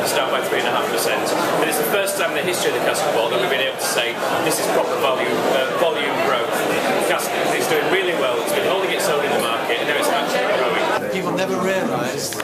It's down by 3.5%. But it's the first time in the history of the Cask Report that we've been able to say this is proper volume growth. Cask is doing really well. It's been holding its own in the market, and now it's actually growing. People never realised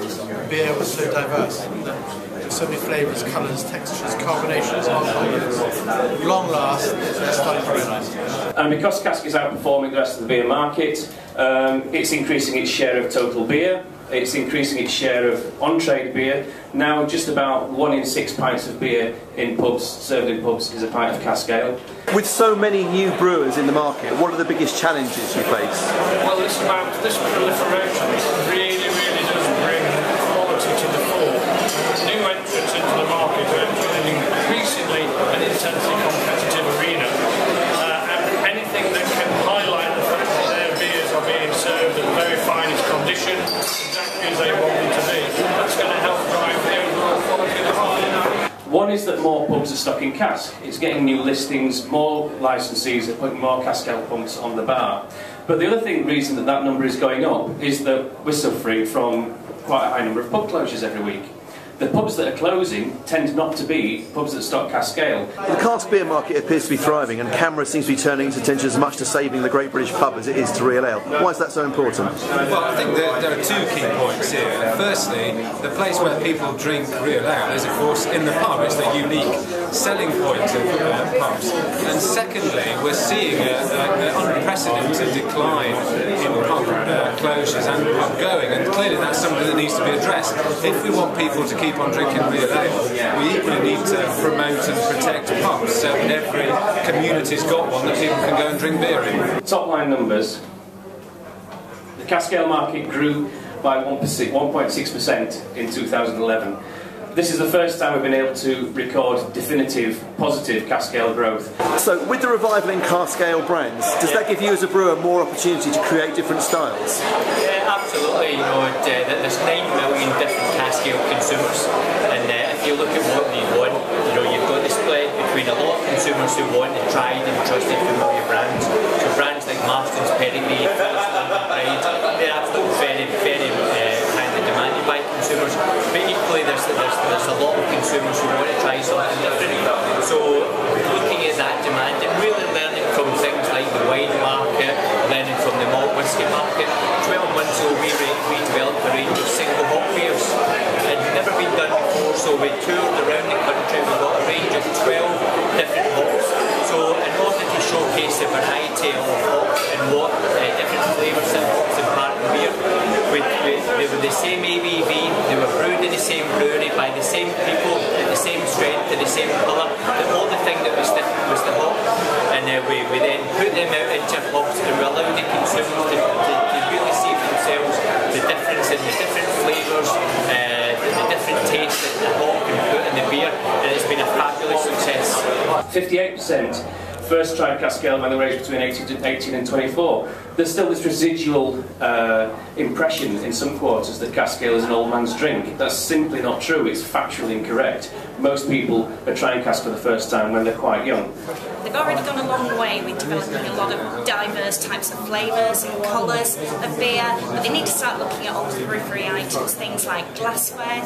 beer was so diverse. There's so many flavours, colours, textures, carbonations, alcohols. Long last, they're starting to realise. And because Cask is outperforming the rest of the beer market, it's increasing its share of total beer. It's increasing its share of on-trade beer. Now just about 1 in 6 pints of beer in pubs, served in pubs, is a pint of cask ale. With so many new brewers in the market, what are the biggest challenges you face? Well, it's about this proliferation. It really does bring quality to the fore. New entrants into the market are entering increasingly an intensely competitive arena. And anything that can highlight the fact that their beers are being served at the very finest condition, exactly as they want them to be, that's going to help drive the overall quality of the market. One is that more pubs are stocking cask. It's getting new listings, more licensees are putting more cask ale pumps on the bar. But the other reason that that number is going up is that we're suffering from quite a high number of pub closures every week. The pubs that are closing tend not to be pubs that stock cask ale. The cask beer market appears to be thriving, and CAMRA seems to be turning its attention as much to saving the Great British Pub as it is to real ale. Why is that so important? Well, I think there are 2 key points here. Firstly, the place where people drink real ale is, of course, in the pub. It's the unique selling point of pubs. And secondly, we're seeing an unprecedented decline in pub closures and pub going, and clearly that's something that needs to be addressed. If we want people to keep on drinking real ale, we equally need to promote and protect pubs so that every community's got one that people can go and drink beer in. Top line numbers. The cask ale market grew by 1.6% in 2011. This is the first time we've been able to record definitive, positive cask ale growth. So, with the revival in cask ale brands, does that give you as a brewer more opportunity to create different styles? Yeah, absolutely. You know, there's 9 million different cask ale consumers, and if you look at what they want, you know, you've got the split between a lot of consumers who want the tried and trusted familiar brands. So brands like Marston's, Pedigree, Pride, they're absolutely very highly demanded by consumers. But equally, there's a lot of consumers who want to try something different. So looking at that demand and really learning from things like the wine market, learning from the malt whisky market. 12 months ago we developed a range of single hop beers. It had never been done before, so we toured around the country. We got a range of 12 different hops. So in order to showcase the variety of hops and what different flavours and hops in part of beer, they were the same ABV, they were brewed in the same brewery by the same people, at the same strength, and the same colour. The only thing that was different was the hop. And we then put them out into hops and we allowed the consumers to really see for themselves the difference in the different flavours, the different taste that the hop can put in the beer, and it's been a fabulous success. 58% first tried cask ale when they were aged between 18 and 24. There's still this residual impression in some quarters that cask ale is an old man's drink. That's simply not true. It's factually incorrect. Most people are trying cask for the first time when they're quite young. They've already gone a long way with developing a lot of diverse types of flavours and colours of beer, but they need to start looking at all the periphery items, things like glassware,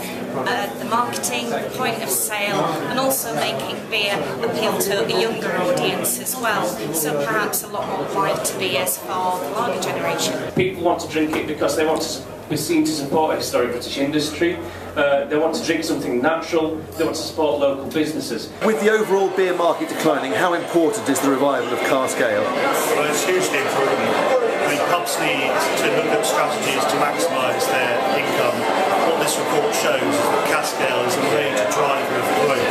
the marketing, the point of sale, and also making beer appeal to a younger audience as well, so perhaps a lot more light beers for the lager generation. People want to drink it because they want to be seen to support a historic British industry. They want to drink something natural. They want to support local businesses. With the overall beer market declining, how important is the revival of cask ale? Well, it's hugely important. I mean, pubs need to look at strategies to maximise their income. What this report shows is that cask ale is a major driver of growth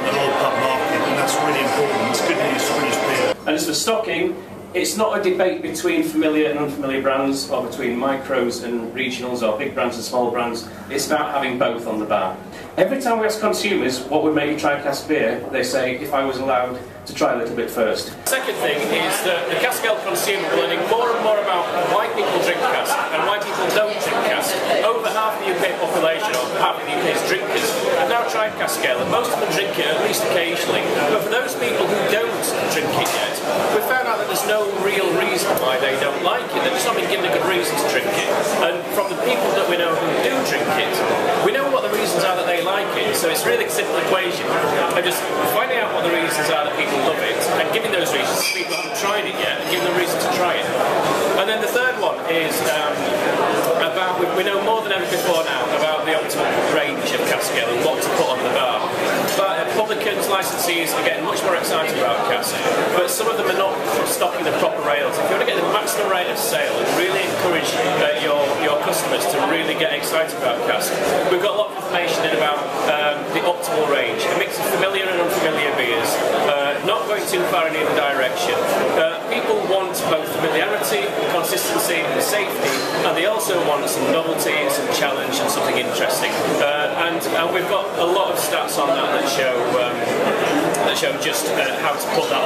in the whole pub market, and that's really important. It's good news for British beer. And as for stocking, it's not a debate between familiar and unfamiliar brands, or between micros and regionals, or big brands and small brands. It's about having both on the bar. Every time we ask consumers what would make you try cask beer, they say, if I was allowed to try a little bit first. Second thing is that the cask ale consumer is learning more and more about why people drink cask and why people don't drink cask. Over half the UK population, or half of the UK's drinkers, have now tried cask ale, and most of them drink it at least occasionally. But for those people who don't drink it yet, we've found out that there's no real reason why they don't like it. They've just not been given a good reason to drink it. And from the people that we know who do drink it, we know what the reasons are that they like it. So it's a really simple equation of just finding out what the reasons are that people love it, and giving those reasons to people who haven't tried it yet, and giving them reason to try it. And then the third one is about, we know more than ever before now about the optimal range of cask ale and what to put on the bar. But publicans, licensees are getting much more excited about cask, but some of them are not stocking the proper rails. If you want to get the maximum rate of sale and really encourage your customers to really get excited about cask, we've got a lot of information in about the optimal range, a mix of familiar and unfamiliar beers, not going too far in either direction. People want both familiarity, consistency and safety, and they also want some novelty, some challenge and something interesting. And we've got a lot of stats on that show just how to put that